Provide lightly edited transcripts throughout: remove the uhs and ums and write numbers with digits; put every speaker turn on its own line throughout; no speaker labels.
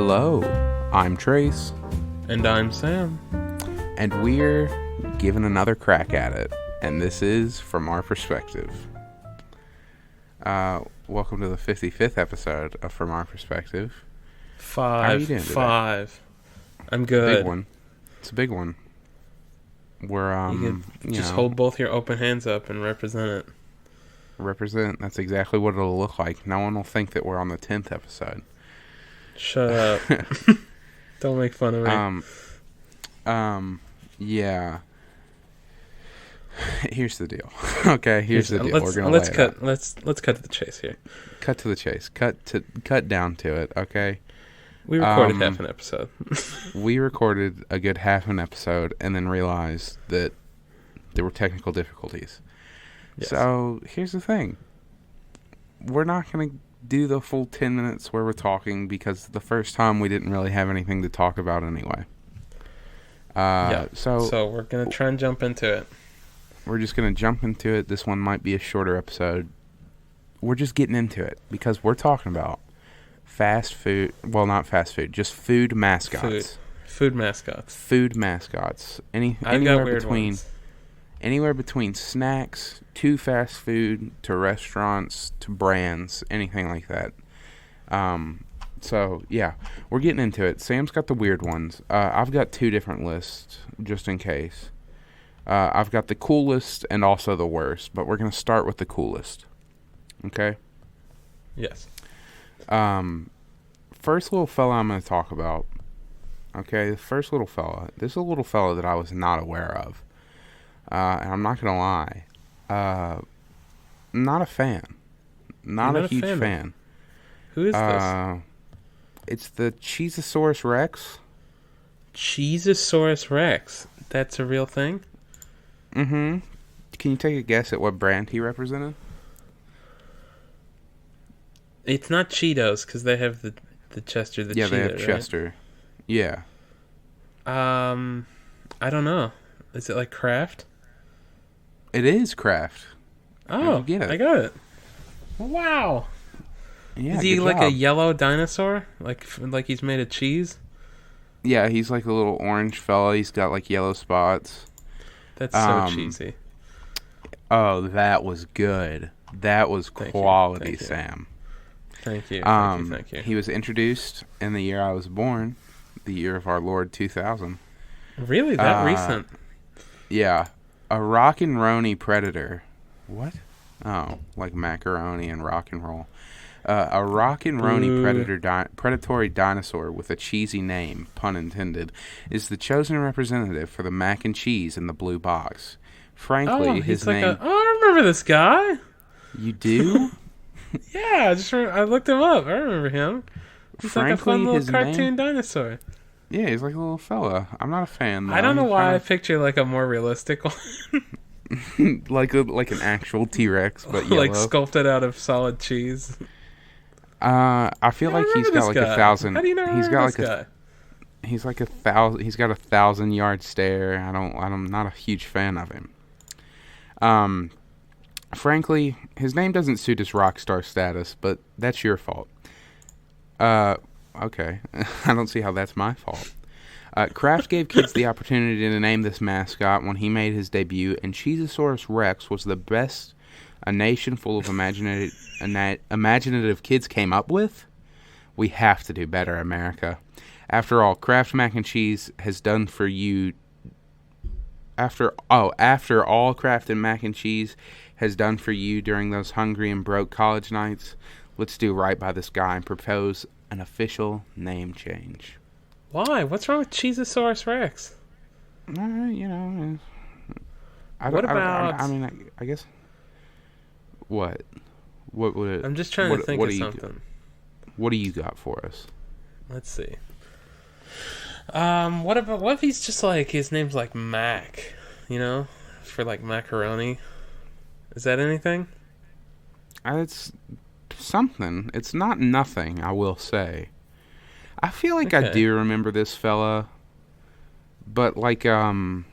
Hello, I'm Trace.
And I'm Sam.
And we're giving another crack at it. And this is From Our Perspective. Welcome to the 55th episode of From Our Perspective. How are you doing today?
Five. I'm good.
Big one. It's a big one. We're,
you can just hold both your open hands up and represent it.
Represent. That's exactly what it'll look like. No one will think that we're on the 10th episode.
Shut up. Don't make fun of me.
Yeah. Here's the deal. Okay, here's the deal.
Let's cut to the chase here.
Cut to the chase. Cut down to it, okay?
We recorded half an episode.
We recorded a good half an episode and then realized that there were technical difficulties. Yes. So, here's the thing. We're not going to do the full 10 minutes where we're talking because the first time we didn't really have anything to talk about anyway.
So we're going to try and jump into it.
We're just going to jump into it. This one might be a shorter episode. We're just getting into it because we're talking about fast food. Well, not fast food, just food mascots.
Food mascots.
Food mascots. Anywhere between snacks to fast food to restaurants to brands, anything like that. So, yeah, we're getting into it. Sam's got the weird ones. I've got two different lists, just in case. I've got the coolest and also the worst, but we're going to start with the coolest. Okay?
Yes.
First little fella I'm going to talk about. Okay, the first little fella. This is a little fella that I was not aware of. And I'm not going to lie. Not a fan. Not a huge fan.
Who is this?
It's the Cheezosaurus Rex.
Cheezosaurus Rex. That's a real thing?
Mm-hmm. Can you take a guess at what brand he represented?
It's not Cheetos, because they have the Chester, the
Cheetah,
they have
Chester.
Right?
Yeah.
I don't know. Is it like Kraft?
It is Kraft.
Oh,
get it.
I got it. Wow.
Yeah,
is he like a yellow dinosaur? Like he's made of cheese?
Yeah, he's like a little orange fella. He's got like yellow spots.
That's so cheesy.
Oh, that was good. That was quality, Sam.
Thank you. Thank you.
He was introduced in the year I was born, the year of our Lord 2000.
Really? That recent?
Yeah. A rockin' predator. What? Oh, like macaroni and rock and roll. A rockin' predatory dinosaur with a cheesy name, pun intended, is the chosen representative for the mac and cheese in the blue box. Frankly, his name...
I remember this guy.
You do?
Yeah, I looked him up. I remember him. He's like a fun little cartoon dinosaur.
Yeah, he's like a little fella. I'm not a fan, though.
I don't know why I picture like a more realistic one.
like an actual T-Rex, but yellow.
Like sculpted out of solid cheese.
I feel like he's got like 1,000.
How do you know
he's got
this guy?
He's like 1,000. He's got 1,000-yard stare. I'm not a huge fan of him. Frankly, his name doesn't suit his rock star status, but that's your fault. Okay. I don't see how that's my fault. Kraft gave kids the opportunity to name this mascot when he made his debut, and Cheezosaurus Rex was the best a nation full of imaginative kids came up with. We have to do better, America. After all, Kraft mac and cheese has done for you. After all Kraft and mac and cheese has done for you during those hungry and broke college nights, let's do right by this guy and propose an official name change.
Why? What's wrong with Cheezosaurus Rex?
I guess. What would it?
I'm just trying to think of something.
What do you got for us?
Let's see. What if he's just like his name's like Mac, for like macaroni? Is that anything?
It's something. It's not nothing, I will say. I feel like I do remember this fella, but like kind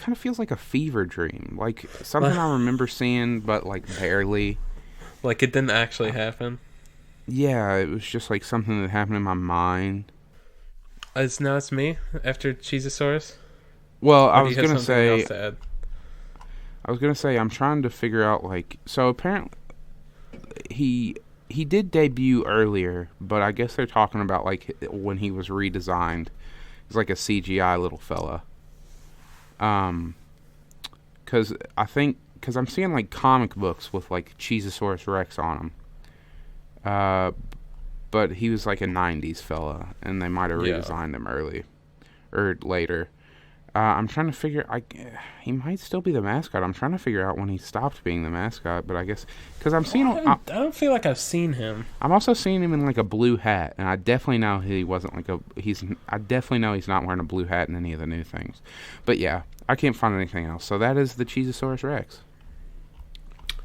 of feels like a fever dream, like something I remember seeing, but like barely.
Like it didn't actually happen.
Yeah, it was just like something that happened in my mind.
Now it's me after Cheezosaurus?
Well,
Or do you have something else to add?
I'm trying to figure out like so apparently he he did debut earlier, but I guess they're talking about like when he was redesigned. He's like a CGI little fella. Because I'm seeing like comic books with like Cheezosaurus Rex on them. But he was like a '90s fella, and they might have redesigned him early or later. I'm trying to figure. He might still be the mascot. I'm trying to figure out when he stopped being the mascot. But I guess because I'm seeing.
I don't feel like I've seen him.
I'm also seeing him in like a blue hat, and I definitely know he wasn't like a. I definitely know he's not wearing a blue hat in any of the new things. But yeah, I can't find anything else. So that is the Cheezosaurus Rex.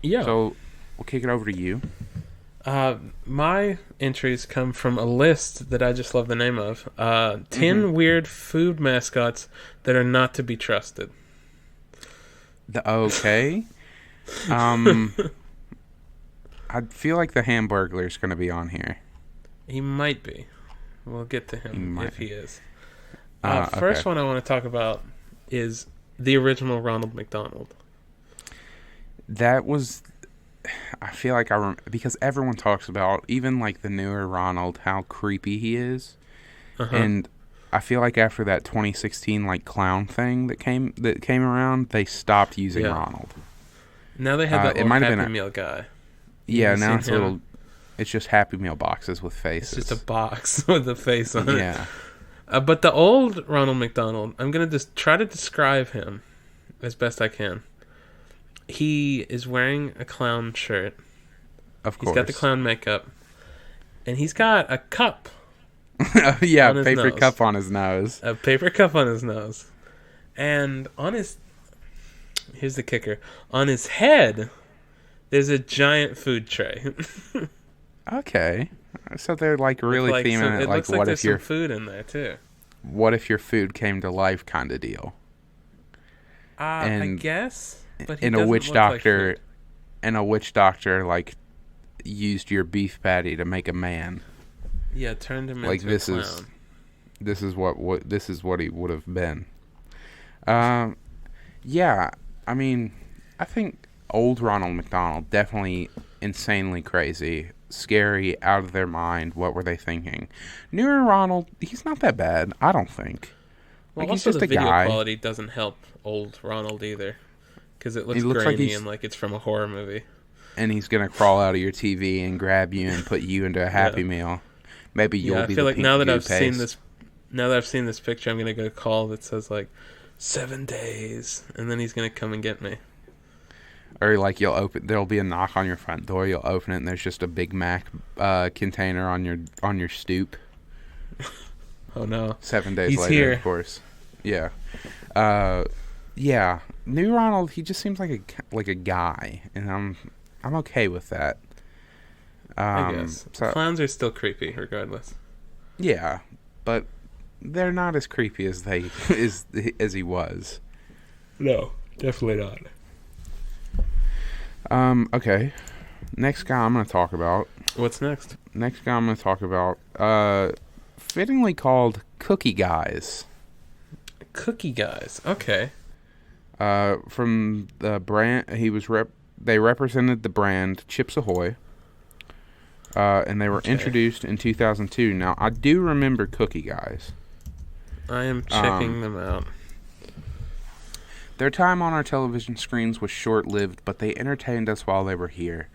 Yeah.
So we'll kick it over to you.
My entries come from a list that I just love the name of. 10 weird food mascots that are not to be trusted.
Okay. I feel like the Hamburglar is going to be on here.
He might be. We'll get to him if he is.
Okay.
First one I want to talk about is the original Ronald McDonald.
That was... I feel like because everyone talks about, even like the newer Ronald, how creepy he is. And I feel like after that 2016 like clown thing that came around, they stopped using Ronald.
Now they have that little Happy Meal guy.
Yeah, now it's it's just Happy Meal boxes with faces.
It's just a box with a face on it.
Yeah.
But the old Ronald McDonald, I'm going to just try to describe him as best I can. He is wearing a clown shirt.
Of course.
He's got the clown makeup. And he's got a cup.
Yeah, a paper cup on his nose.
A paper cup on his nose. And on his... Here's the kicker. On his head, there's a giant food tray.
Okay. So they're like really theming it like
what if your food in there too.
What if your food came to life kind of deal.
I guess... But
a witch doctor like used your beef patty to make a man.
Yeah, turned him
like
into a clown.
This is what he would have been. Yeah, I mean, I think old Ronald McDonald definitely insanely crazy, scary, out of their mind. What were they thinking? Newer Ronald, he's not that bad, I don't think.
Well,
like,
also
he's just
the video
guy.
quality doesn't help old Ronald either. Because it looks grainy and like it's from a horror movie.
And he's going to crawl out of your TV and grab you and put you into a Happy Meal. Maybe you'll be the pink
now that I've seen this picture, I'm going to get a call that says like 7 days. And then he's going to come and get me.
Or like there'll be a knock on your front door. You'll open it and there's just a Big Mac container on your stoop.
Oh no.
7 days
he's
later,
here.
Of course. Yeah. Yeah. New Ronald, he just seems like a guy, and I'm okay with that.
I guess clowns are still creepy, regardless.
Yeah, but they're not as creepy as as he was.
No, definitely not.
Okay. Next guy I'm going to talk about.
What's next?
Next guy I'm going to talk about, fittingly called Cookie Guys.
Cookie Guys. Okay.
From the brand, they represented the brand Chips Ahoy, and they were introduced in 2002. Now, I do remember Cookie Guys.
I am checking them out.
Their time on our television screens was short-lived, but they entertained us while they were here.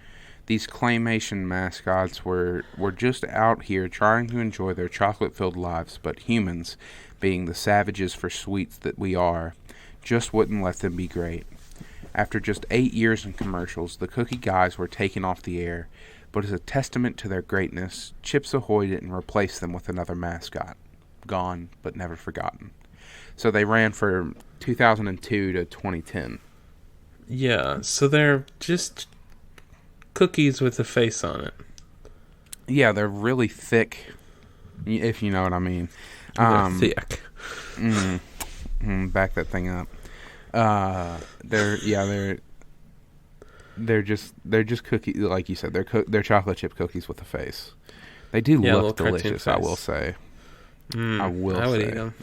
These claymation mascots were just out here trying to enjoy their chocolate-filled lives, but humans, being the savages for sweets that we are, just wouldn't let them be great. After just 8 years in commercials, the Cookie Guys were taken off the air, but as a testament to their greatness, Chips Ahoy didn't replace them with another mascot. Gone, but never forgotten. So they ran from 2002 to 2010.
Yeah, so they're just cookies with a face on it.
Yeah, they're really thick, if you know what I mean.
They're thick.
Back that thing up. They're they're just cookies, like you said. They're chocolate chip cookies with a face. They do look delicious. I will say. I would
eat them.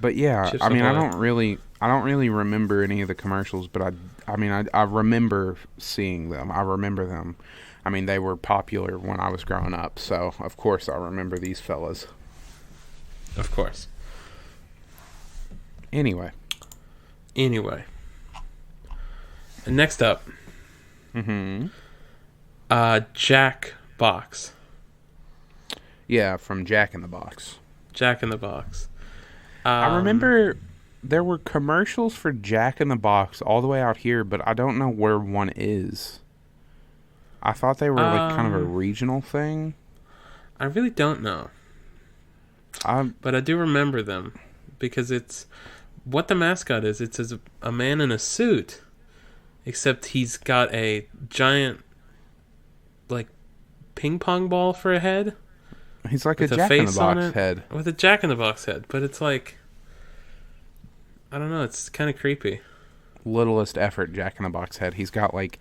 But yeah,
Chips
I mean,
Ahoy.
I don't really remember any of the commercials, but I remember seeing them. I remember them. I mean, they were popular when I was growing up, so of course I remember these fellas.
Of course.
Anyway.
Next up. Jack Box.
Yeah, from Jack in the Box.
Jack in the Box.
I remember there were commercials for Jack in the Box all the way out here, but I don't know where one is. I thought they were like kind of a regional thing.
I really don't know. But I do remember them because it's what the mascot is. It's a man in a suit, except he's got a giant, like, ping pong ball for a head.
He's like a Jack in the Box head.
With a Jack in the Box head, but it's like, I don't know, it's kind of creepy.
Littlest effort Jack in the Box head. He's got like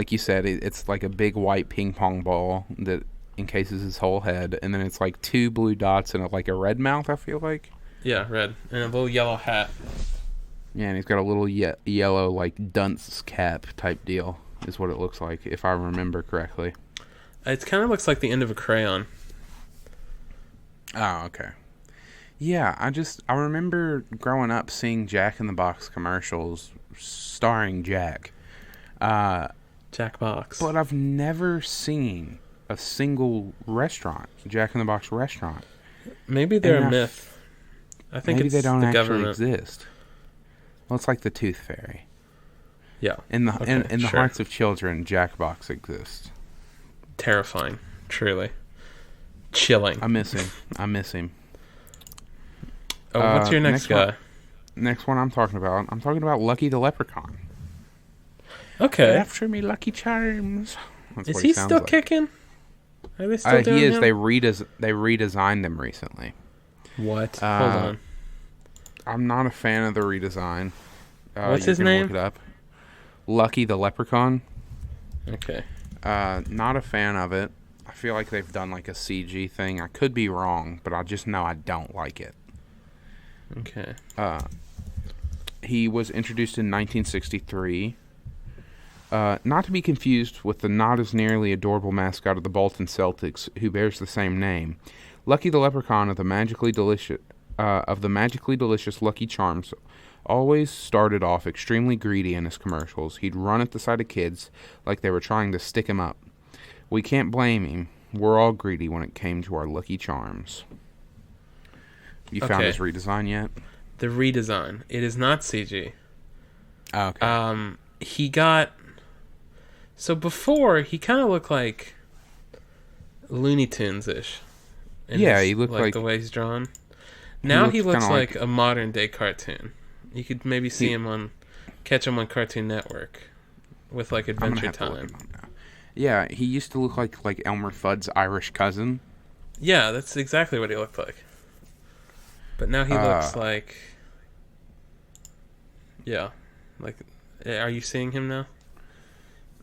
you said, it's like a big white ping pong ball that encases his whole head, and then it's like two blue dots and like a red mouth, I feel like.
Yeah, red. And a little yellow hat.
Yeah, and he's got a little yellow like dunce cap type deal is what it looks like, if I remember correctly.
It kind of looks like the end of a crayon.
Oh, okay. Yeah, I remember growing up seeing Jack in the Box commercials starring Jack.
Jack Box.
But I've never seen a single Jack in the Box restaurant.
Maybe they're a myth. I think
maybe
it's
they don't
the
actually
government.
exist. Well, it's like the Tooth Fairy.
Yeah.
In the hearts of children, Jack Box exists.
Terrifying. Truly. Chilling.
I miss him.
Oh, what's your next guy?
Next one I'm talking about Lucky the Leprechaun.
Okay.
After me, Lucky Charms.
Is he still kicking? Are they still doing
he is.
him?
They redesigned him recently.
What? Hold on.
I'm not a fan of the redesign.
What's his name?
Look it up. Lucky the Leprechaun.
Okay.
Not a fan of it. I feel like they've done like a CG thing. I could be wrong, but I just know I don't like it.
Okay.
He was introduced in 1963. Not to be confused with the not as nearly adorable mascot of the Bolton Celtics, who bears the same name. Lucky the Leprechaun of the magically delicious Lucky Charms always started off extremely greedy in his commercials. He'd run at the sight of kids like they were trying to stick him up. We can't blame him. We're all greedy when it came to our Lucky Charms. You found his redesign yet?
The redesign. It is not CG.
Okay.
He got... So before, he kind of looked like Looney Tunes-ish.
Yeah, he looked like...
the way he's drawn. Now he looks like a modern-day cartoon. You could maybe catch him on Cartoon Network with like Adventure Time.
Yeah, he used to look like Elmer Fudd's Irish cousin.
Yeah, that's exactly what he looked like. But now he looks like... Yeah. Like, are you seeing him now?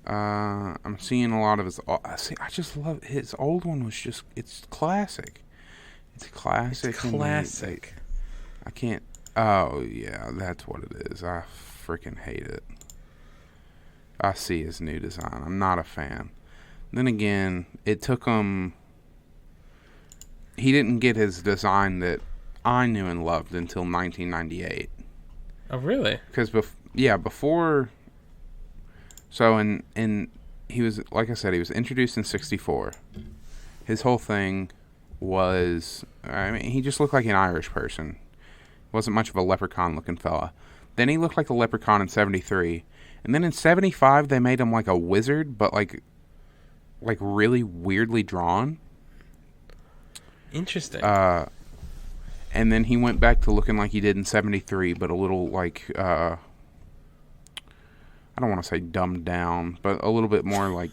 I'm seeing a lot of his... I just love... His old one was just... It's classic. It's classic.
It's classic.
I can't... Oh, yeah, that's what it is. I freaking hate it. I see his new design. I'm not a fan. Then again, it took him... He didn't get his design that I knew and loved until 1998.
Oh, really?
Because, before... So, he was... Like I said, he was introduced in 64. His whole thing was... I mean, he just looked like an Irish person. Wasn't much of a leprechaun-looking fella. Then he looked like a leprechaun in 73. And then in 75, they made him like a wizard, but like really weirdly drawn.
Interesting.
And then he went back to looking like he did in 73, but a little like, I don't want to say dumbed down, but a little bit more like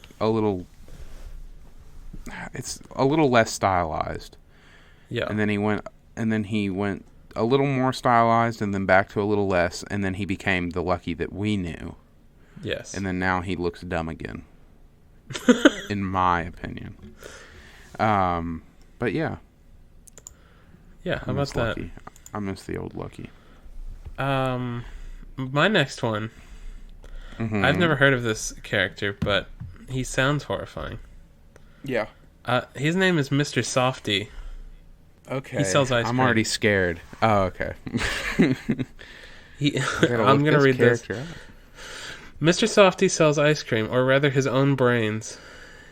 it's a little less stylized.
Yeah.
And then he went a little more stylized and then back to a little less, and then he became the Lucky that we knew.
Yes.
And then now he looks dumb again, in my opinion. But yeah.
Yeah, how about that?
Lucky. I miss the old Lucky.
My next one.
Mm-hmm.
I've never heard of this character, but he sounds horrifying.
Yeah.
His name is Mr. Softee.
Okay.
He sells ice cream.
I'm already scared. Oh, okay.
I'm going to read this. Mr. Softee sells ice cream, or rather his own brains.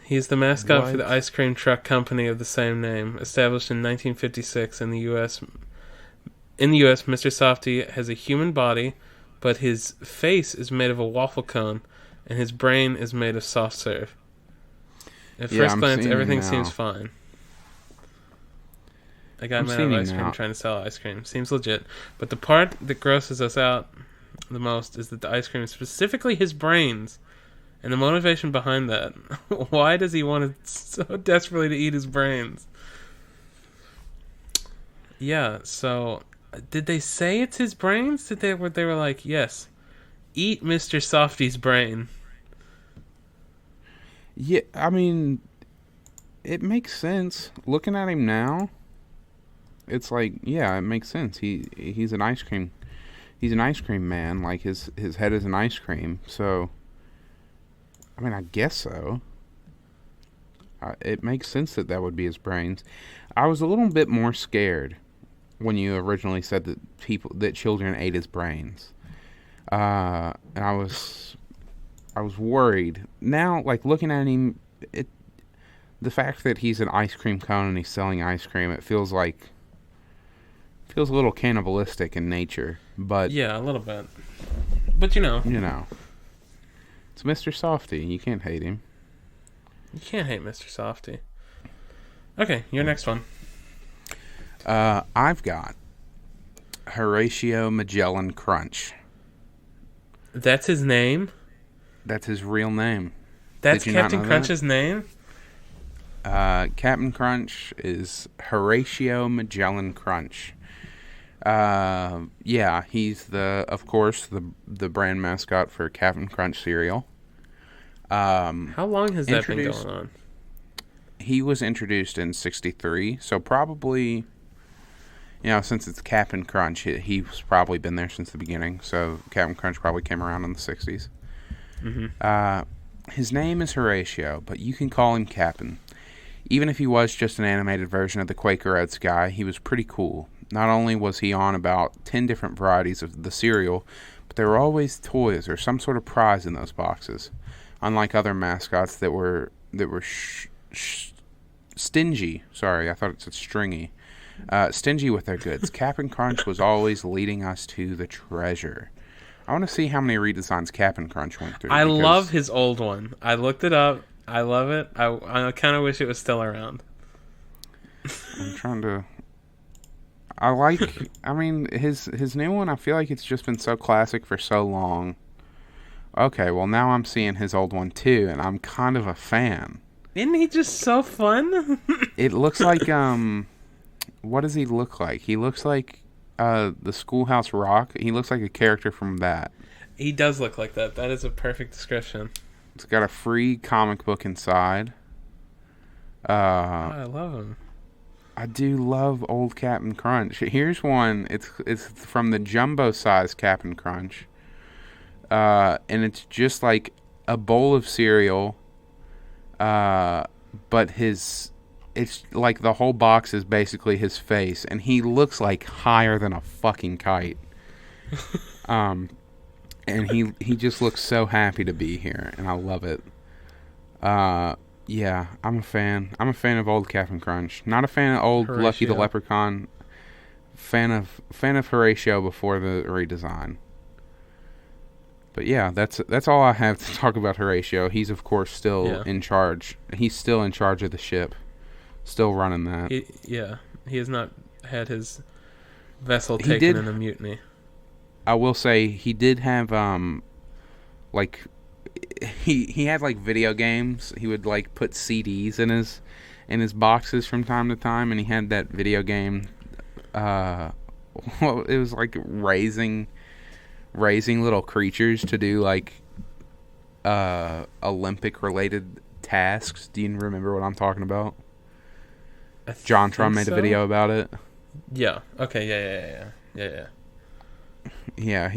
He is the mascot for the ice cream truck company of the same name, established in 1956 in the U.S. In the U.S., Mr. Softee has a human body, but his face is made of a waffle cone, and his brain is made of soft serve. At first glance, everything seems fine. A guy made out of ice cream trying to sell ice cream. Seems legit. But the part that grosses us out the most is that the ice cream is specifically his brains. And the motivation behind that. Why does he want so desperately to eat his brains? Yeah, so did they say it's his brains? They were like, yes, eat Mr. Softee's brain.
Yeah, I mean, it makes sense. Looking at him now, it's like, yeah, it makes sense. He's an ice cream. He's an ice cream man. Like his head is an ice cream. So, I mean, I guess so. It makes sense that would be his brains. I was a little bit more scared when you originally said that children ate his brains, and I was worried. Now, like looking at him, the fact that he's an ice cream cone and he's selling ice cream, it feels a little cannibalistic in nature. But
yeah, a little bit. But you know,
it's Mr. Softee. You can't hate him.
You can't hate Mr. Softee. Okay, your next one.
I've got Horatio Magellan Crunch.
That's his name?
That's his real name.
That's Captain Crunch's name?
Captain Crunch is Horatio Magellan Crunch. Yeah, he's of course, the brand mascot for Captain Crunch cereal.
How long has that been going on?
He was introduced in 1963, so probably, since it's Captain Crunch, he's probably been there since the beginning, so Captain Crunch probably came around in the 1960s. Mm-hmm. His name is Horatio, but you can call him Captain. Even if he was just an animated version of the Quakerettes guy, he was pretty cool. Not only was he on about 10 different varieties of the cereal, but there were always toys or some sort of prize in those boxes. Unlike other mascots that were stingy. Sorry, I thought it said stringy. Stingy with their goods. Captain Crunch was always leading us to the treasure. I want to see how many redesigns Captain Crunch went through.
I love his old one. I looked it up. I love it. I kind of wish it was still around.
I'm trying to... I mean, his new one, I feel like it's just been so classic for so long. Okay, well, now I'm seeing his old one, too, and I'm kind of a fan.
Isn't he just so fun?
It looks like, what does he look like? He looks like, the Schoolhouse Rock. He looks like a character from that.
He does look like that. That is a perfect description.
It's got a free comic book inside.
I love him.
I do love old Captain Crunch. Here's one. It's from the jumbo size Captain Crunch. And it's just like a bowl of cereal. But it's like the whole box is basically his face, and he looks like higher than a fucking kite. And he just looks so happy to be here, and I love it. Yeah, I'm a fan. I'm a fan of old Captain Crunch. Not a fan of old Horatio. Lucky the Leprechaun. Fan of Horatio before the redesign. But yeah, that's all I have to talk about Horatio. He's of course still in charge. He's still in charge of the ship. Still running that.
He has not had his vessel taken in a mutiny.
I will say he did have like he had like video games. He would like put CDs in his boxes from time to time, and he had that video game well, it was like raising little creatures to do like Olympic related tasks. Do you remember what I'm talking about? JonTron made a video about it.
Yeah. Okay. Yeah.
Yeah,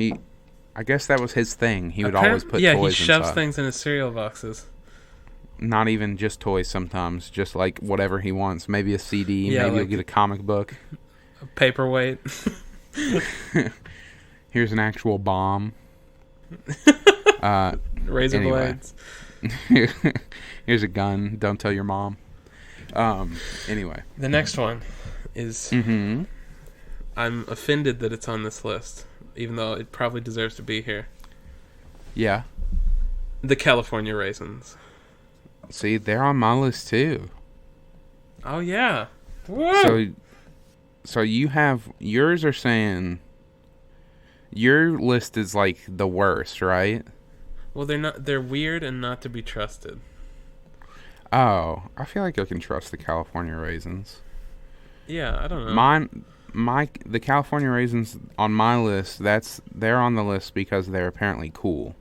I guess that was his thing. He would always put toys inside. Yeah, he
shoves things in his cereal boxes.
Not even just toys sometimes, just like whatever he wants. Maybe a CD, maybe he'll get a comic book.
A paperweight.
Here's an actual bomb.
Razor blades.
Here's a gun. Don't tell your mom. Anyway.
The next one is... Mm-hmm. I'm offended that it's on this list, even though it probably deserves to be here.
Yeah.
The California Raisins.
See, they're on my list too.
Oh, yeah. Woo!
So you have... Yours are saying... Your list is like the worst, right?
Well, they're weird and not to be trusted.
Oh, I feel like I can trust the California Raisins.
Yeah, I don't know.
The California Raisins on my list, they're on the list because they're apparently cool.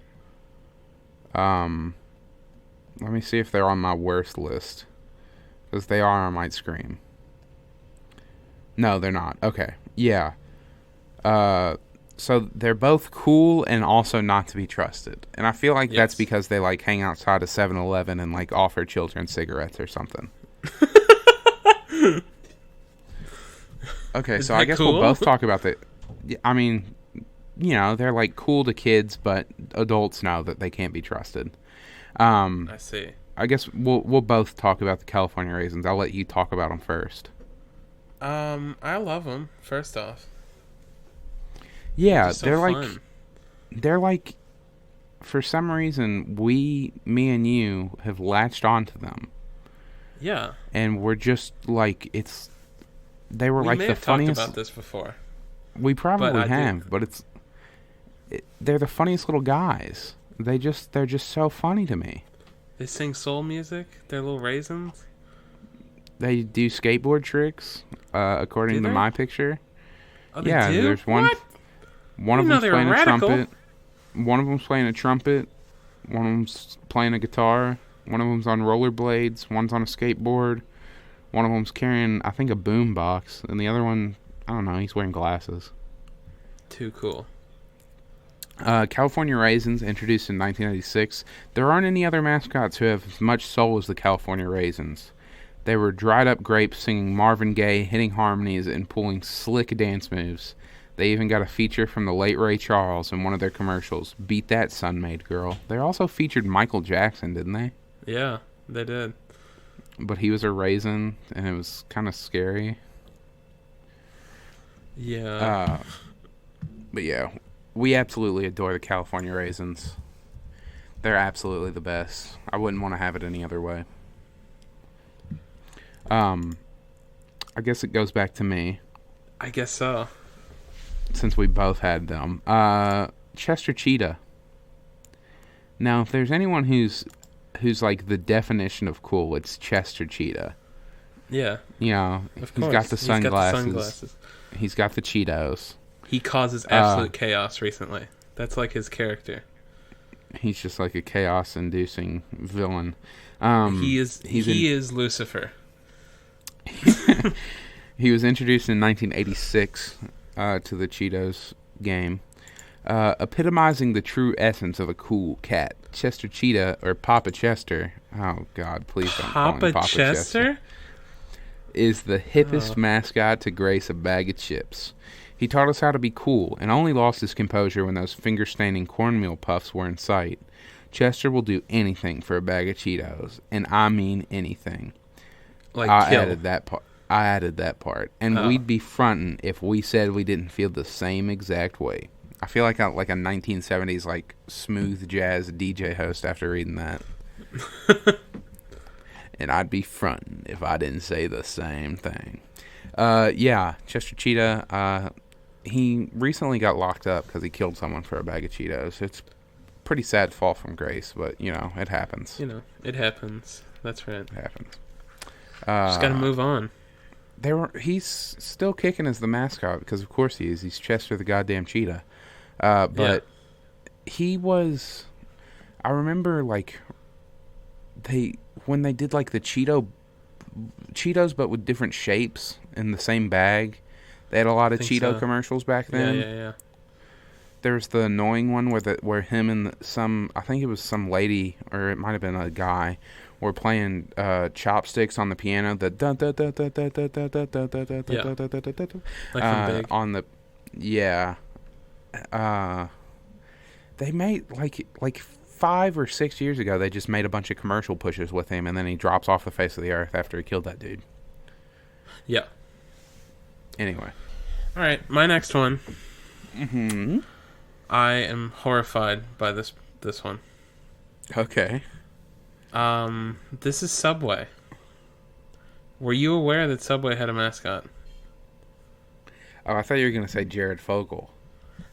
Let me see if they're on my worst list. Because they are, I might scream. No, they're not. Okay. Yeah. So they're both cool and also not to be trusted. And I feel like that's because they like hang outside of 7-Eleven and like offer children cigarettes or something. Okay, so I guess we'll both talk about the... I mean, you know, they're like cool to kids, but adults know that they can't be trusted.
I see.
I guess we'll both talk about the California Raisins. I'll let you talk about them first.
I love them, first off.
Yeah, they're like, for some reason, me and you have latched onto them.
Yeah.
And we're just like, they were like the funniest. We may have
talked about this before.
We probably have, but they're the funniest little guys. They're just so funny to me.
They sing soul music. They're little raisins.
They do skateboard tricks, according to my picture.
Oh, they do?
There's one.
What?
One of them's playing a trumpet. One of them's playing a trumpet. One of them's playing a guitar. One of them's on rollerblades. One's on a skateboard. One of them's carrying, I think, a boom box. And the other one, I don't know, he's wearing glasses.
Too cool.
California Raisins, introduced in 1986. There aren't any other mascots who have as much soul as the California Raisins. They were dried up grapes singing Marvin Gaye, hitting harmonies, and pulling slick dance moves. They even got a feature from the late Ray Charles in one of their commercials. Beat that, Sun-Made Girl. They also featured Michael Jackson, didn't they?
Yeah, they did.
But he was a raisin, and it was kind of scary.
Yeah.
But yeah, we absolutely adore the California Raisins. They're absolutely the best. I wouldn't want to have it any other way. I guess it goes back to me.
I guess so.
Since we both had them. Chester Cheetah. Now, if there's anyone who's like the definition of cool, it's Chester Cheetah.
Yeah.
You know, he's got the sunglasses. He's got the Cheetos.
He causes absolute chaos recently. That's like his character.
He's just like a chaos-inducing villain.
He is Lucifer.
He was introduced in 1986 to the Cheetos game, epitomizing the true essence of a cool cat. Chester Cheetah, or Papa Chester. Oh God, please don't call him Papa Chester. Is the hippest mascot to grace a bag of chips. He taught us how to be cool, and only lost his composure when those finger-staining cornmeal puffs were in sight. Chester will do anything for a bag of Cheetos, and I mean anything. I added that part, and we'd be frontin' if we said we didn't feel the same exact way. I feel like a 1970s like smooth jazz DJ host after reading that. And I'd be frontin' if I didn't say the same thing. Yeah, Chester Cheetah. He recently got locked up because he killed someone for a bag of Cheetos. It's pretty sad fall from grace, but it happens.
It happens. That's right.
It happens.
Just gotta move on.
He's still kicking as the mascot because of course he is. He's Chester the goddamn cheetah. But he was. I remember like when they did like the Cheetos, but with different shapes in the same bag. They had a lot of Cheeto commercials back then.
Yeah.
There's the annoying one where him and I think it was some lady, or it might have been a guy, were playing chopsticks on the piano. The da da da da da da da da da da da da da da da on the they made like 5 or 6 years ago. They just made a bunch of commercial pushes with him, and then he drops off the face of the earth after he killed that dude.
Yeah.
Anyway.
All right, my next one.
Mm-hmm.
I am horrified by this one.
Okay.
This is Subway. Were you aware that Subway had a mascot?
Oh, I thought you were going to say Jared Fogle.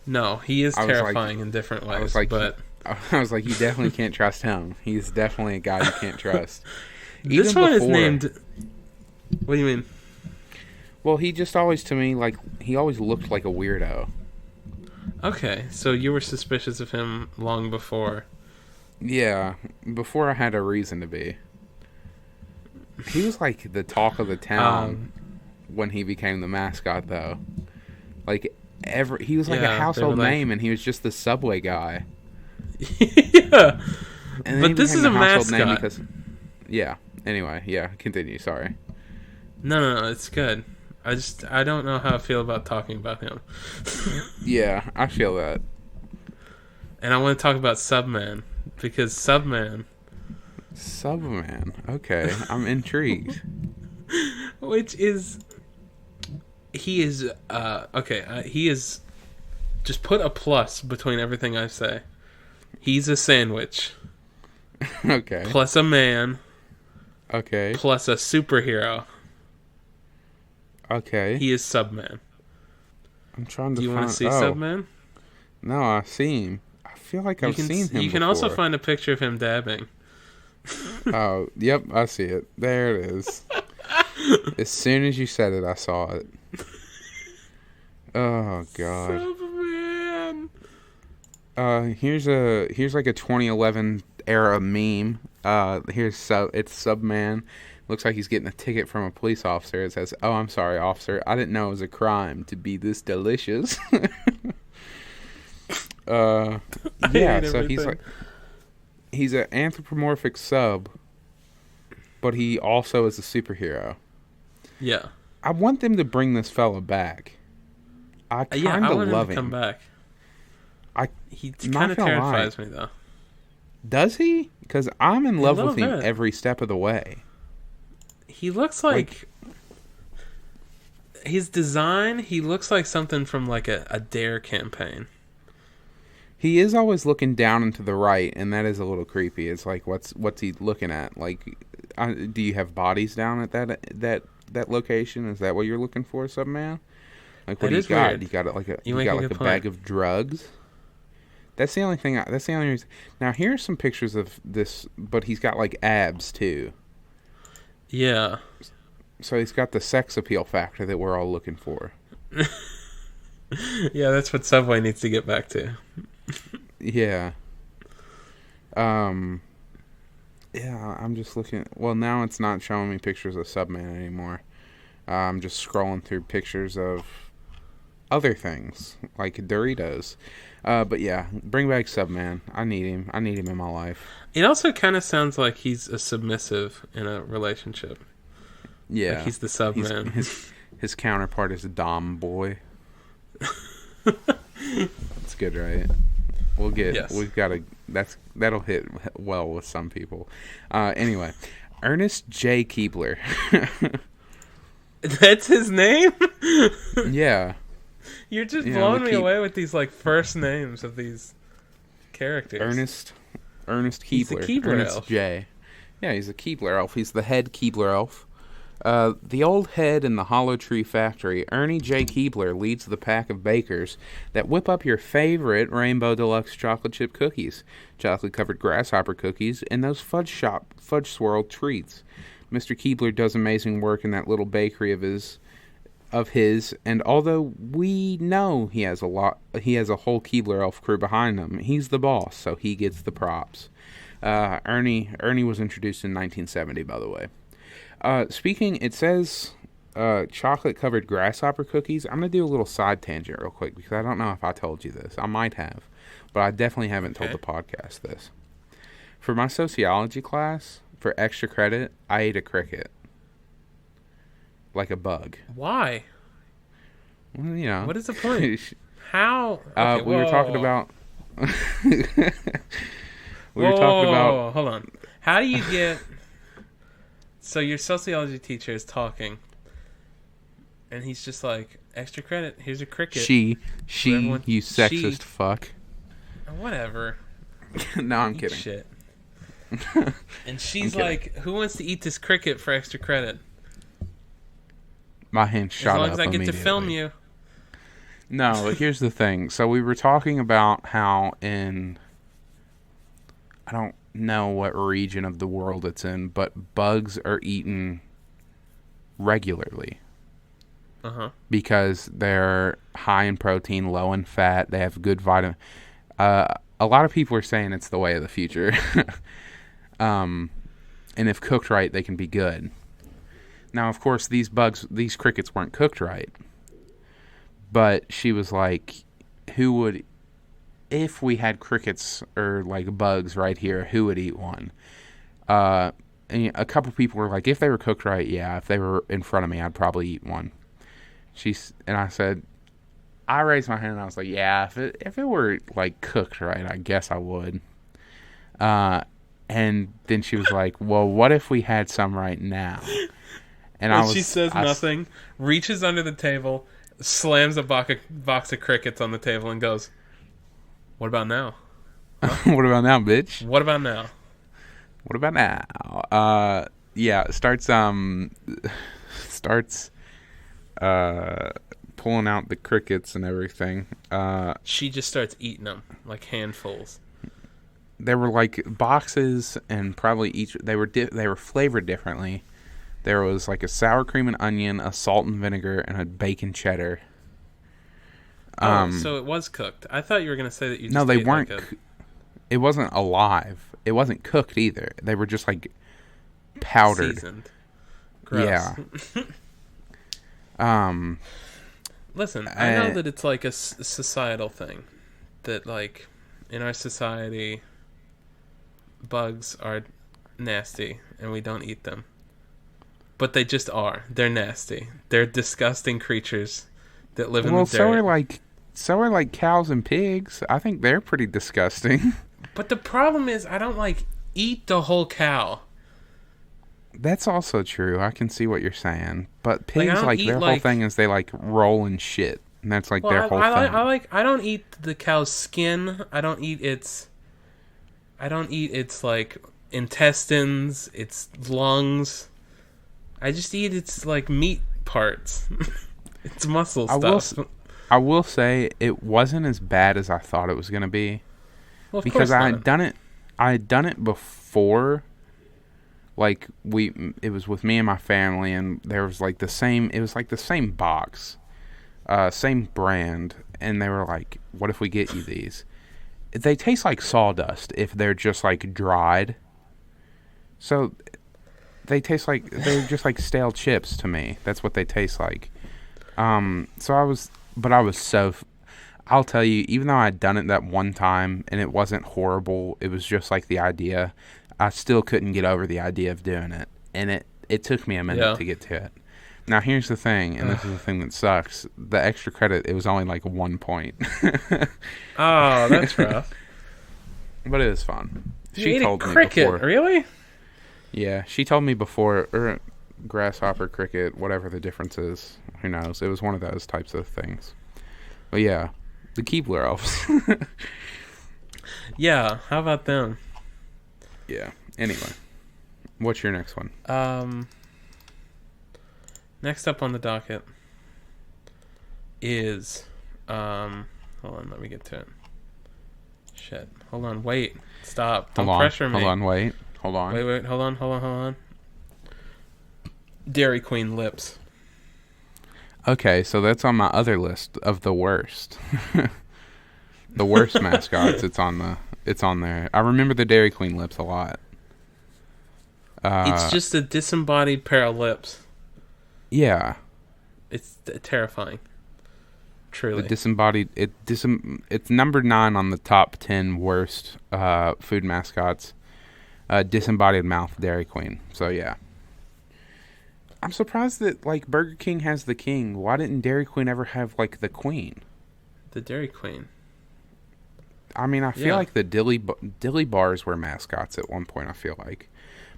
No, he is terrifying in different ways.
I was like, you definitely can't trust him. He's definitely a guy you can't trust.
This one is named... What do you mean?
Well, he just always, to me, like, he always looked like a weirdo.
Okay, so you were suspicious of him long before.
Yeah, before I had a reason to be. He was like the talk of the town when he became the mascot, though. Like, he was like a household name, and he was just the Subway guy.
Yeah, but this is a mascot.
Anyway, continue, sorry.
No, it's good. I don't know how I feel about talking about him.
Yeah, I feel that.
And I want to talk about Subman, because Subman,
okay, I'm intrigued.
He is just put a plus between everything I say. He's a sandwich.
Okay.
Plus a man.
Okay.
Plus a superhero.
Okay.
He is Subman.
I'm trying to.
Do you want to see Subman?
No, I've seen him. I feel like I've seen him.
You can also find a picture of him dabbing.
Oh, yep, I see it. There it is. As soon as you said it, I saw it. Oh God. Subman. Here's like a 2011 era meme. It's Subman. Looks like he's getting a ticket from a police officer. It says, "Oh, I'm sorry, officer. I didn't know it was a crime to be this delicious." So he's an anthropomorphic sub, but he also is a superhero.
Yeah.
I want them to bring this fella back. I kind of love him.
Come back. He
kind of
terrifies me though.
Does he? Because I'm in love with him every step of the way.
He looks like his design. He looks like something from like a Dare campaign.
He is always looking down and to the right, and that is a little creepy. It's like, what's he looking at? Like, do you have bodies down at that location? Is that what you're looking for, Subman? Like, what do you got?
Weird.
You got a bag of drugs. That's the only thing. That's the only reason. Now, here's some pictures of this, but he's got like abs too.
Yeah.
So he's got the sex appeal factor that we're all looking for.
Yeah, that's what Subway needs to get back to.
Yeah. Yeah, I'm just looking. Well, now it's not showing me pictures of Subman anymore. I'm just scrolling through pictures of other things, like Doritos. But yeah, bring back Subman. I need him. I need him in my life.
It also kind of sounds like he's a submissive in a relationship.
Yeah.
Like he's the Subman.
His counterpart is a Dom boy. That's good, right? We've got that'll hit well with some people. Anyway, Ernest J. Keebler.
That's his name?
Yeah.
You're just blowing me away with these like first names of these characters.
Ernest Keebler.
He's the Keebler Elf.
J. Yeah, he's a Keebler Elf. He's the head Keebler Elf. The old head in the Hollow Tree Factory, Ernie J. Keebler, leads the pack of bakers that whip up your favorite Rainbow Deluxe chocolate chip cookies, chocolate-covered grasshopper cookies, and those fudge swirl treats. Mr. Keebler does amazing work in that little bakery of his, and although we know he has a whole Keebler Elf crew behind him, he's the boss, so he gets the props. Ernie was introduced in 1970, by the way. Speaking, it says chocolate-covered grasshopper cookies. I'm going to do a little side tangent real quick, because I don't know if I told you this. I might have, but I definitely haven't told the podcast this. For my sociology class, for extra credit, I ate a cricket. Like a bug.
Why?
Well, you know.
What is the point? How? Okay,
we were talking about...
Hold on. How do you get... So your sociology teacher is talking, and he's just like, extra credit, here's a cricket.
She, you sexist fuck.
Whatever.
No, I'm kidding.
Shit. And she's like, who wants to eat this cricket for extra credit?
My hand shot up.
As long as I get to film you.
No, here's the thing. So we were talking about how I don't know what region of the world it's in, but bugs are eaten regularly. Because they're high in protein, low in fat, they have good vitamin. A lot of people are saying it's the way of the future. And if cooked right, they can be good. Now, of course, these crickets weren't cooked right. But she was like, if we had crickets or like bugs right here, who would eat one? And a couple people were like, if they were cooked right, yeah. If they were in front of me, I'd probably eat one. And I said, I raised my hand and I was like, yeah, if it were like cooked right, I guess I would. And then she was like, well, what if we had some right now? And
she says nothing, reaches under the table, slams a box of crickets on the table and goes, what about now?
Huh? What about now, bitch?
What about now?
What about now? Yeah, starts pulling out the crickets and everything.
She just starts eating them like handfuls.
There were like boxes, and probably they were flavored differently. There was like a sour cream and onion, a salt and vinegar, and a bacon cheddar.
So it was cooked. I thought you were going to say that you just
No, they
ate
weren't.
Like
it wasn't alive. It wasn't cooked either. They were just like powdered.
Seasoned. Gross.
Yeah.
Listen, I know that it's like a societal thing. That like in our society, bugs are nasty and we don't eat them. But they just are. They're nasty. They're disgusting creatures that live in the dirt.
Well, so are like cows and pigs. I think they're pretty disgusting.
But the problem is, I don't like eat the whole cow.
That's also true. I can see what you're saying. But pigs, their whole thing is they like roll in shit, and that's like their whole thing.
I don't eat the cow's skin. I don't eat its like intestines, its lungs. I just eat its like meat parts. It's muscle stuff.
I will say it wasn't as bad as I thought it was going to be.
Well,
because I had done it before. Like it was with me and my family, and there was like the same box, same brand, and they were like, "What if we get you these?" They taste like sawdust if they're just like dried. So they taste like they're just like stale chips to me. That's what they taste like. I'll tell you, even though I'd done it that one time and it wasn't horrible, it was just like the idea. I still couldn't get over the idea of doing it, and it took me a minute to get to it. Now here's the thing, and this is the thing that sucks: the extra credit. It was only like 1 point.
Oh, that's rough.
But it was fun.
She told me before. Really?
Yeah, she told me before, or grasshopper, cricket, whatever the difference is. Who knows? It was one of those types of things. But yeah, the Keebler Elves.
Yeah, how about them?
Yeah. Anyway, what's your next one?
Next up on the docket is hold on, let me get to it. Shit. Hold on, wait. Stop. Don't pressure me.
Hold on, wait. Hold on.
Wait, hold on. Dairy Queen lips.
Okay, so that's on my other list of the worst. The worst mascots. It's on there. I remember the Dairy Queen lips a lot.
It's just a disembodied pair of lips.
Yeah.
It's terrifying. Truly.
The disembodied. It's number 9 on the top 10 worst food mascots. Disembodied mouth Dairy Queen. So yeah. I'm surprised that like Burger King has the king. Why didn't Dairy Queen ever have like the queen?
The Dairy Queen.
I mean, I feel like the Dilly bars were mascots at one point, I feel like.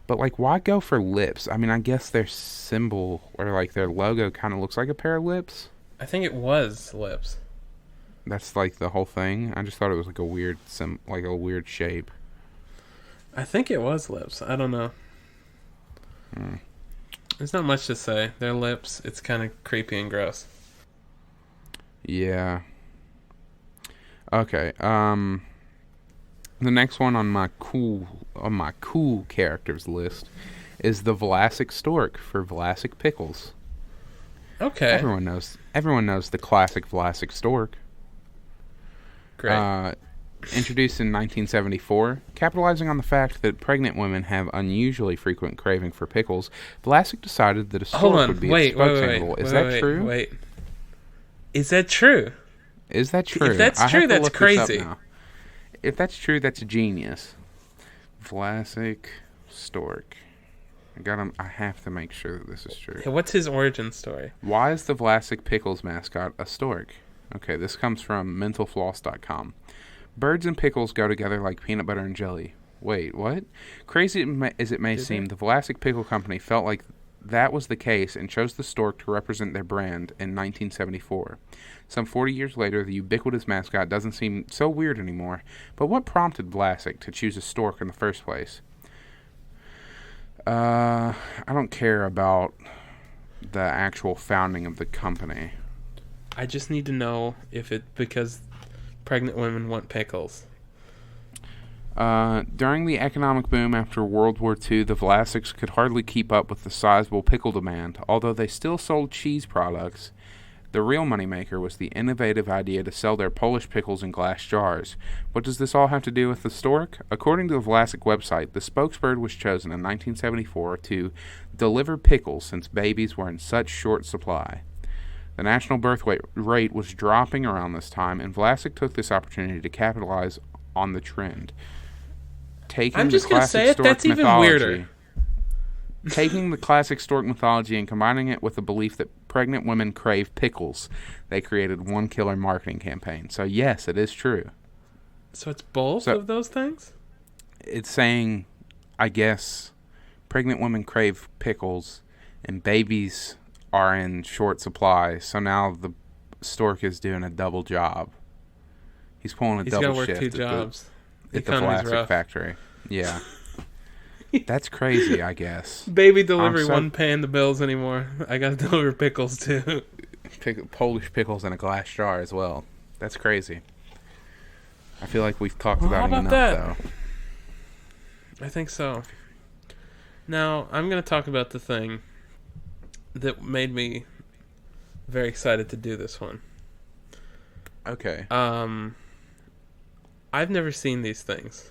But, like, why go for lips? I mean, I guess their symbol or, like, their logo kind of looks like a pair of lips.
I think it was lips.
That's, like, the whole thing? I just thought it was, like, a weird shape.
I think it was lips. I don't know. There's not much to say. They're lips. It's kind of creepy and gross.
Yeah. Okay, the next one on my cool characters list is the Vlasic Stork for Vlasic Pickles.
Okay.
Everyone knows the classic Vlasic Stork.
Great.
Introduced in 1974, capitalizing on the fact that pregnant women have unusually frequent craving for pickles, Vlasic decided that a stork would be its spokesman. Is that true?
Wait. Is that true?
Is that true?
If that's true, that's crazy.
If that's true, that's genius. Vlasic Stork. I have to make sure that this is true.
Yeah, what's his origin story?
Why is the Vlasic Pickles mascot a stork? Okay, this comes from mentalfloss.com. Birds and pickles go together like peanut butter and jelly. Wait, what? Crazy as it may seem, the Vlasic Pickle Company felt like that was the case and chose the stork to represent their brand in 1974. Some 40 years later, the ubiquitous mascot doesn't seem so weird anymore. But what prompted Vlasic to choose a stork in the first place? I don't care about the actual founding of the company.
I just need to know if it because pregnant women want pickles.
During the economic boom after World War II, the Vlasics could hardly keep up with the sizable pickle demand. Although they still sold cheese products, the real moneymaker was the innovative idea to sell their Polish pickles in glass jars. What does this all have to do with the stork? According to the Vlasic website, the spokesbird was chosen in 1974 to deliver pickles since babies were in such short supply. The national birth rate was dropping around this time, and Vlasic took this opportunity to capitalize on the trend.
I'm just going to say it, that's even weirder.
Taking the classic stork mythology and combining it with the belief that pregnant women crave pickles, they created one killer marketing campaign. So yes, it is true.
So it's both of those things?
It's saying, I guess, pregnant women crave pickles and babies are in short supply. So now the stork is doing a double job. He's pulling a double shift.
He's got to work 2 jobs.
At the Vlasic factory. Yeah. That's crazy, I guess.
Baby delivery wasn't paying the bills anymore. I got to deliver pickles, too.
Polish pickles in a glass jar as well. That's crazy. I feel like we've talked about it enough, though.
I think so. Now, I'm going to talk about the thing that made me very excited to do this one.
Okay.
I've never seen these things.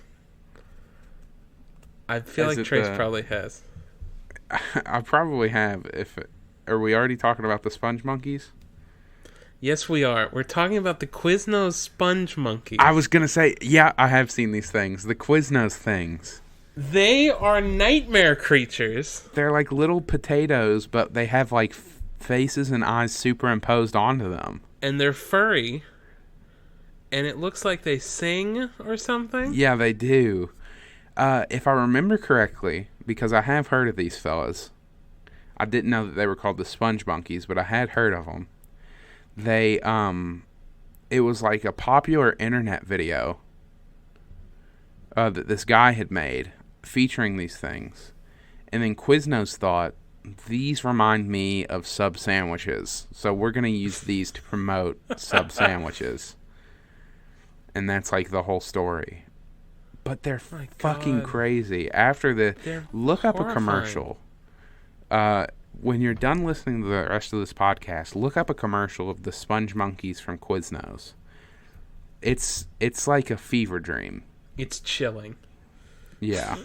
I feel like Trace probably has.
I probably have. Are we already talking about the Sponge Monkeys?
Yes, we are. We're talking about the Quiznos Sponge Monkeys.
I was going to say, yeah, I have seen these things. The Quiznos things.
They are nightmare creatures.
They're like little potatoes, but they have like faces and eyes superimposed onto them.
And they're furry. And it looks like they sing or something?
Yeah, they do. If I remember correctly, because I have heard of these fellas, I didn't know that they were called the Sponge Monkeys, but I had heard of them. They, it was like a popular internet video that this guy had made featuring these things. And then Quiznos thought, these remind me of sub sandwiches, so we're going to use these to promote sub sandwiches. And that's like the whole story. But they're fucking crazy. After look up a commercial. when you're done listening to the rest of this podcast, look up a commercial of the Sponge Monkeys from Quiznos. It's like a fever dream.
It's chilling.
Yeah.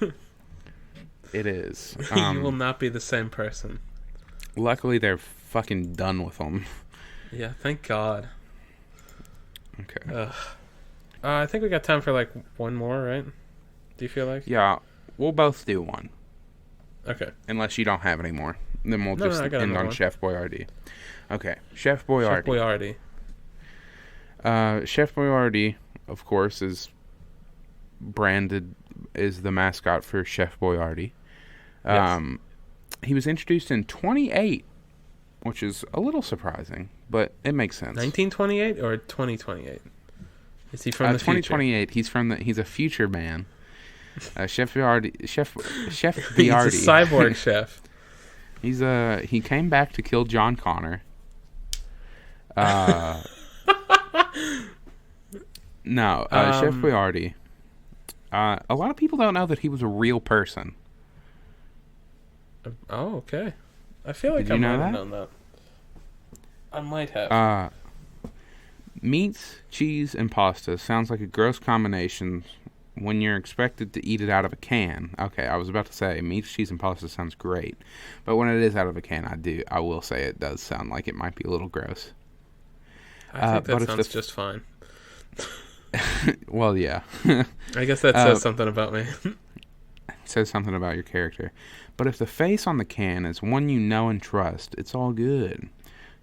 It is.
You will not be the same person.
Luckily, they're fucking done with them.
Yeah, thank God.
Okay.
I think we got time for like one more, right? Do you feel like?
Yeah, we'll both do one.
Okay.
Unless you don't have any more. Then we'll just end on one. Chef Boyardee. Okay, Chef Boyardee. Chef Boyardee, of course, is branded as the mascot for Chef Boyardee. Yes. He was introduced in 28, which is a little surprising, but it makes sense.
1928 or 2028? Is he from the
2028?
Future?
He's a future man. Chef Boyardee. Chef Boyardee.
He's a cyborg chef.
He came back to kill John Connor. No, Chef Boyardee. A lot of people don't know that he was a real person.
Oh, okay. I feel like I might have known that. I might have.
Meats, cheese, and pasta sounds like a gross combination when you're expected to eat it out of a can. Okay, I was about to say meats, cheese, and pasta sounds great, but when it is out of a can, I will say it does sound like it might be a little gross.
I think that sounds just fine.
Well, yeah.
I guess that says something about me.
It says something about your character. But if the face on the can is one you know and trust, it's all good.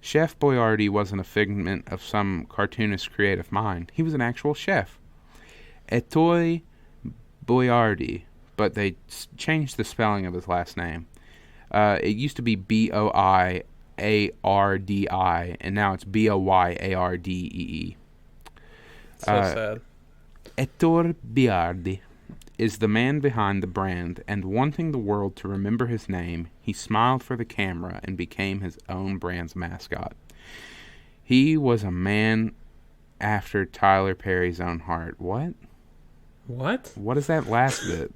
Chef Boyardee wasn't a figment of some cartoonist's creative mind. He was an actual chef. Etoy Boyardee, but they changed the spelling of his last name. It used to be Boiardee, and now it's Boyardee.
So sad.
Ettore Boyardee is the man behind the brand, and wanting the world to remember his name, he smiled for the camera and became his own brand's mascot. He was a man after Tyler Perry's own heart. What? What is that last bit?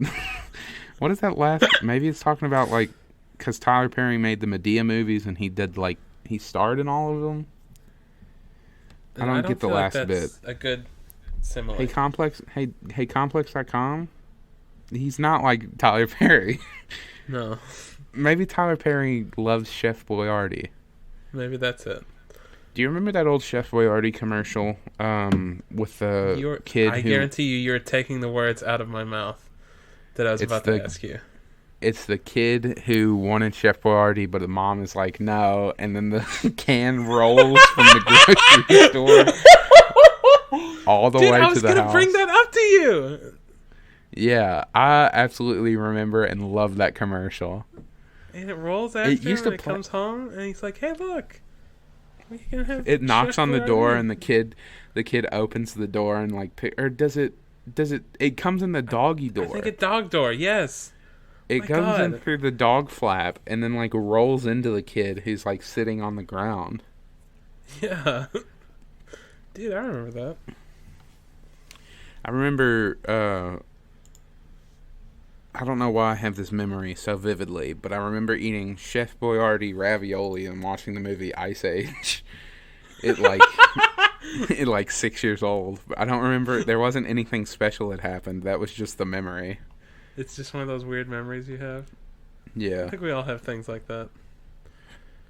What is that last? Maybe it's talking about, like, because Tyler Perry made the Medea movies and he did, like, he starred in all of them. I don't get the last bit.
A good simile.
Hey Complex.com. He's not like Tyler Perry.
No.
Maybe Tyler Perry loves Chef Boyardee.
Maybe that's it.
Do you remember that old Chef Boyardee commercial with the kid?
I guarantee you're taking the words out of my mouth that I was about to ask you.
It's the kid who wanted Chef Boyardee, but the mom is like, no, and then the can rolls from the grocery store all the way to the house. I was going to
bring that up to you.
Yeah, I absolutely remember and love that commercial.
And it rolls after him and it comes home, and he's like, hey, look.
It knocks on the door, and the kid opens the door and, like, or does it comes in the doggy door.
I think a dog door, yes.
It comes in through the dog flap and then, like, rolls into the kid who's, like, sitting on the ground.
Yeah. Dude, I remember that.
I remember, I don't know why I have this memory so vividly, but I remember eating Chef Boyardee ravioli and watching the movie Ice Age. It, like 6 years old. I don't remember. There wasn't anything special that happened. That was just the memory.
It's just one of those weird memories you have.
Yeah.
I think we all have things like that.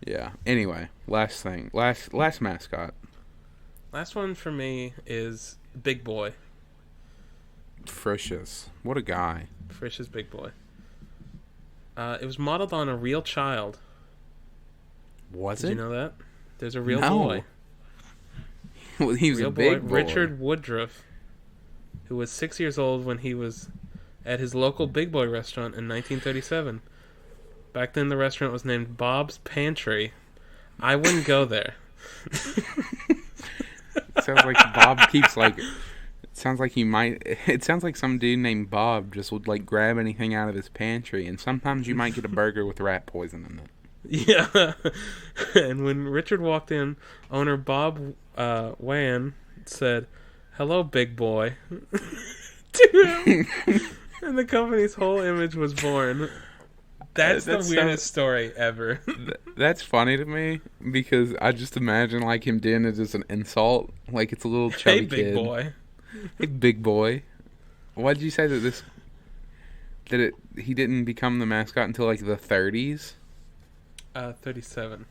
Yeah. Anyway, last thing. Last mascot.
Last one for me is Big Boy.
Frisch's. What a guy.
Frisch's Big Boy. It was modeled on a real child.
Was it?
Did you know that? There's a real boy.
Well, he was a big boy.
Richard Woodruff, who was 6 years old when he was at his local Big Boy restaurant in 1937. Back then, the restaurant was named Bob's Pantry. I wouldn't go there.
Sounds like Bob keeps, like... Sounds like he might... It sounds like some dude named Bob just would, like, grab anything out of his pantry, and sometimes you might get a burger with rat poison in it.
Yeah. And when Richard walked in, owner Bob Wan said, "Hello, big boy," to him. And the company's whole image was born. That's the weirdest story ever.
That's funny to me because I just imagine like him doing it as an insult, like it's a little chubby kid.
Hey, big boy.
Hey, big boy. Why did you say he didn't become the mascot until like the 30s?
37.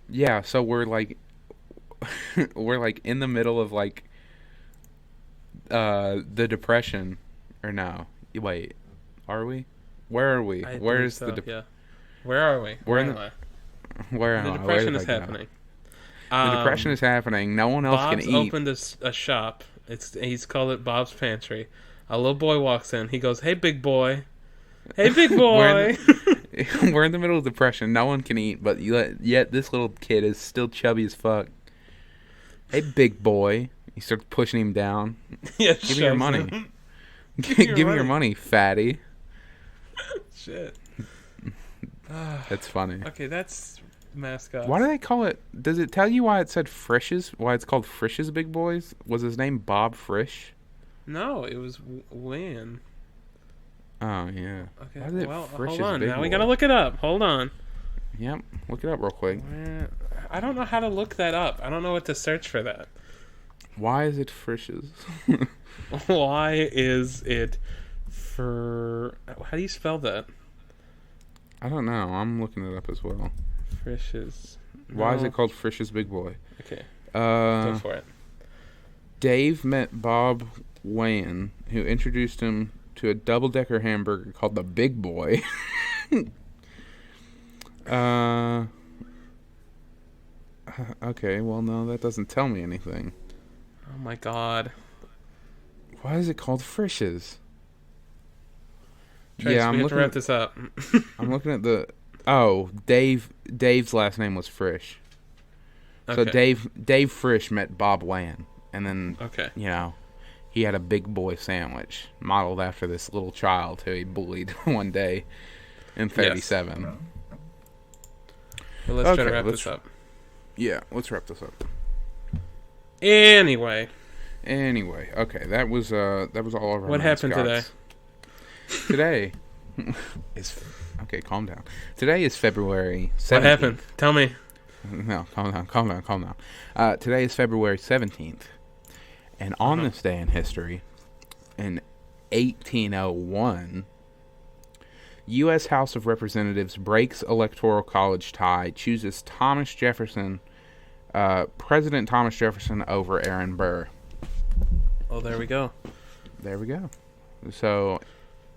Yeah, so we're like in the middle of like the Depression, or no? Wait, are we? Where are we? Where's
yeah. Where are we?
Where am I?
The Depression is happening.
The Depression is happening. No one else
Bob's
can eat.
Opened a shop. He's called it Bob's Pantry. A little boy walks in. He goes, "Hey, big boy. Hey, big boy."
We're in the middle of Depression. No one can eat, but yet this little kid is still chubby as fuck. Hey, big boy. He starts pushing him down.
Yeah,
give me your money. Give me your money, fatty.
Shit.
That's funny.
Okay, that's Mascots.
Why do they call it? Does it tell you why it said Frisch's? Why it's called Frisch's Big Boys? Was his name Bob Frisch?
No, it was Wayne.
Oh, yeah.
Okay, well, hold on. Now we gotta look it up. Hold on.
Yep, look it up real quick.
I don't know how to look that up. I don't know what to search for that.
Why is it Frisch's?
Why is it for... How do you spell that?
I don't know. I'm looking it up as well.
Frisch's.
Why is it called Frisch's Big Boy?
Okay. Go for it.
Dave met Bob Wayne, who introduced him to a double-decker hamburger called the Big Boy. Okay, well, no, that doesn't tell me anything.
Oh, my God.
Why is it called Frisch's?
Trace, we have to wrap this up.
I'm looking at the... Oh, Dave's last name was Frisch. Okay. So Dave Frisch met Bob Wayne. And then, he had a big boy sandwich modeled after this little child who he bullied one day in 37. Yes.
Well, let's try to wrap this up.
Yeah, let's wrap this up.
Anyway,
okay, that was all of our
What happened today?
Today is... Okay, calm down. Today is February 17th.
What happened? Tell me.
No, calm down. Today is February 17th. And on this day in history, in 1801, U.S. House of Representatives breaks Electoral College tie, chooses President Thomas Jefferson over Aaron Burr.
Oh, there we go.
So,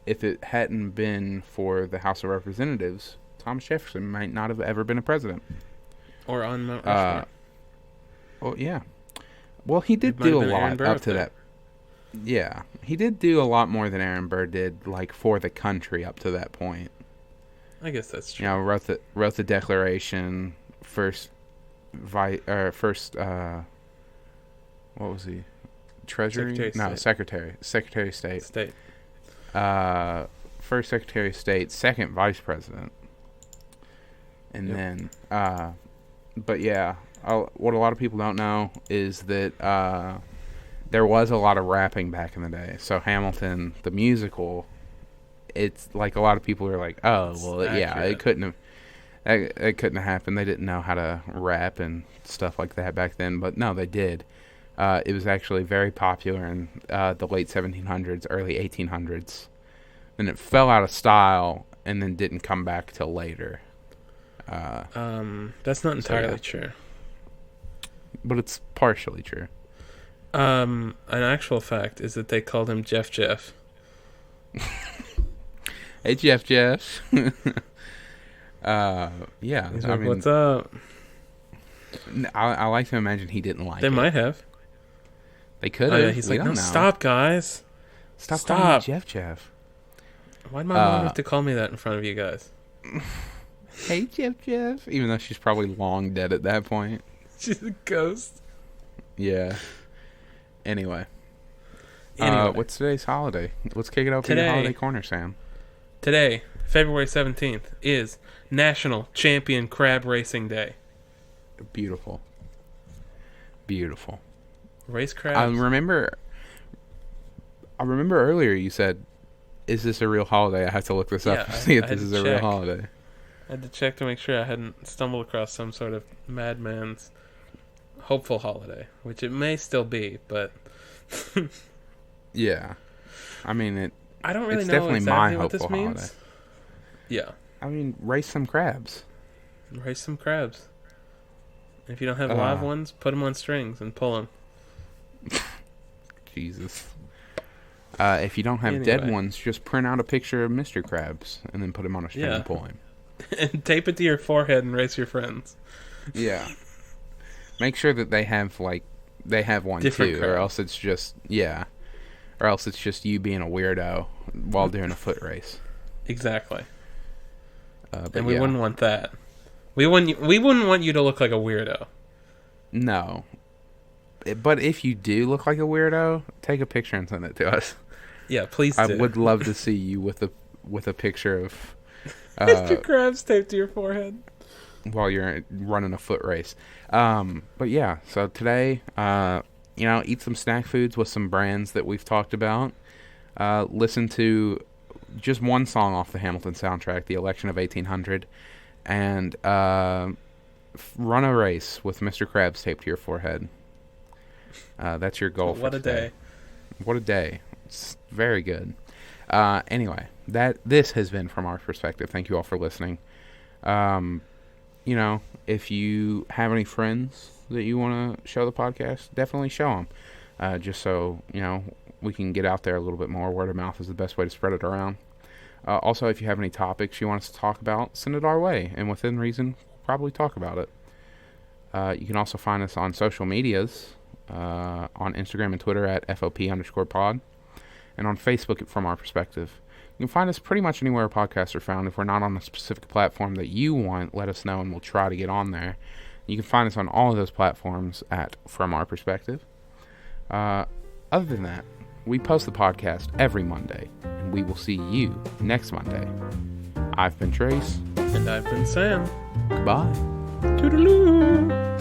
if it hadn't been for the House of Representatives, Thomas Jefferson might not have ever been a president.
Or on Mount Rushmore.
Well, yeah. Well, he did do a lot up to that. Yeah, he did do a lot more than Aaron Burr did, like, for the country up to that point.
I guess that's true.
You know, wrote the Declaration, what was he? Treasury? Secretary of State. First Secretary of State, second Vice President. And then, but yeah, what a lot of people don't know is that there was a lot of rapping back in the day. So Hamilton, the musical, it's like a lot of people are like, oh, well, it couldn't have happened. They didn't know how to rap and stuff like that back then. But no, they did. It was actually very popular in the late 1700s, early 1800s. Then it fell out of style and then didn't come back till later.
That's not entirely true.
But it's partially true.
An actual fact is that they called him Jeff.
Hey, Jeff. Yeah.
He's like, what's up?
I like to imagine he didn't like it.
They might have.
They could have.
Yeah, he's like, no, stop, guys.
Stop. Calling me Jeff.
Why'd my mom have to call me that in front of you guys?
Hey, Jeff. Even though she's probably long dead at that point.
She's a ghost.
Yeah. Anyway. What's today's holiday? Let's kick it off in the holiday corner, Sam.
Today, February 17th, is National Champion Crab Racing Day.
Beautiful.
Race crabs.
I remember earlier you said is this a real holiday? I have to look this up to see if this is a real holiday.
I had to check to make sure I hadn't stumbled across some sort of madman's hopeful holiday, which it may still be, but...
Yeah. I mean,
I don't really
it's
know
definitely
exactly
my
what this
hopeful
means.
holiday.
Yeah.
I mean, raise some crabs.
Raise some crabs. If you don't have live ones, put them on strings and pull them.
Jesus. If you don't have dead ones, just print out a picture of Mr. Krabs and then put him on a string and pull him.
And tape it to your forehead and race your friends.
Yeah. Make sure that they have one different too, crab. Or else it's just you being a weirdo while doing a foot race.
Exactly. And we wouldn't want that. We wouldn't want you to look like a weirdo.
No. But if you do look like a weirdo, take a picture and send it to us.
Yeah, please do.
I would love to see you with a picture of
Mr. Krabs taped to your forehead
while you're running a foot race. But yeah, so today, eat some snack foods with some brands that we've talked about. Listen to just one song off the Hamilton soundtrack, The Election of 1800, and run a race with Mr. Krabs taped to your forehead. That's your goal for today. What a day. It's very good. Anyway, this has been From Our Perspective. Thank you all for listening. If you have any friends that you want to show the podcast, definitely show them. Just so, we can get out there a little bit more. Word of mouth is the best way to spread it around. Also, if you have any topics you want us to talk about, send it our way. And within reason, we'll probably talk about it. You can also find us on social medias. On Instagram and Twitter at FOP_pod, and on Facebook at From Our Perspective. You can find us pretty much anywhere podcasts are found. If we're not on a specific platform that you want, let us know and we'll try to get on there. You can find us on all of those platforms at From Our Perspective. Other than that, we post the podcast every Monday, and we will see you next Monday. I've been Trace.
And I've been Sam.
Goodbye.
Toodaloo.